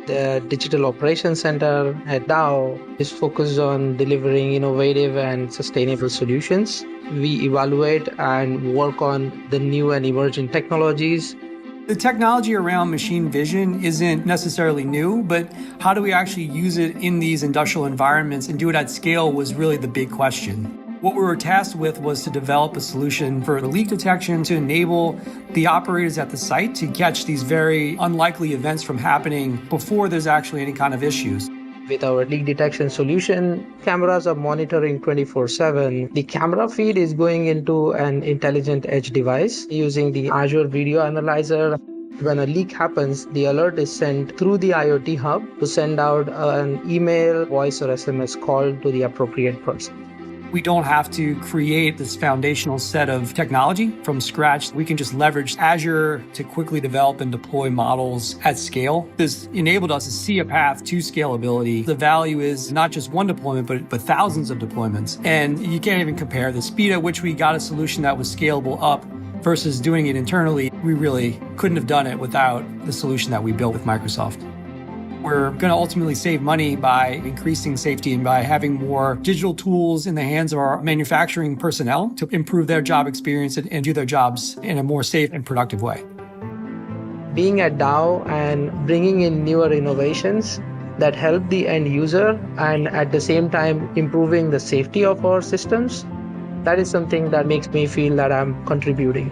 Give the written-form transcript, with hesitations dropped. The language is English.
The Digital Operations Center at Dow is focused on delivering innovative and sustainable solutions. We evaluate and work on the new and emerging technologies. The technology around machine vision isn't necessarily new, but how do we actually use it in these industrial environments and do it at scale was really the big question. What we were tasked with was to develop a solution for leak detection to enable the operators at the site to catch these very unlikely events from happening before there's actually any kind of issues. With our leak detection solution, cameras are monitoring 24/7. The camera feed is going into an intelligent edge device using the Azure video analyzer. When a leak happens, the alert is sent through the IoT hub to send out an email, voice, or SMS call to the appropriate person. We don't have to create this foundational set of technology from scratch. We can just leverage Azure to quickly develop and deploy models at scale. This enabled us to see a path to scalability. The value is not just one deployment, but thousands of deployments. And you can't even compare the speed at which we got a solution that was scalable up versus doing it internally. We really couldn't have done it without the solution that we built with Microsoft. We're going to ultimately save money by increasing safety and by having more digital tools in the hands of our manufacturing personnel to improve their job experience and do their jobs in a more safe and productive way. Being at Dow and bringing in newer innovations that help the end user and at the same time improving the safety of our systems, that is something that makes me feel that I'm contributing.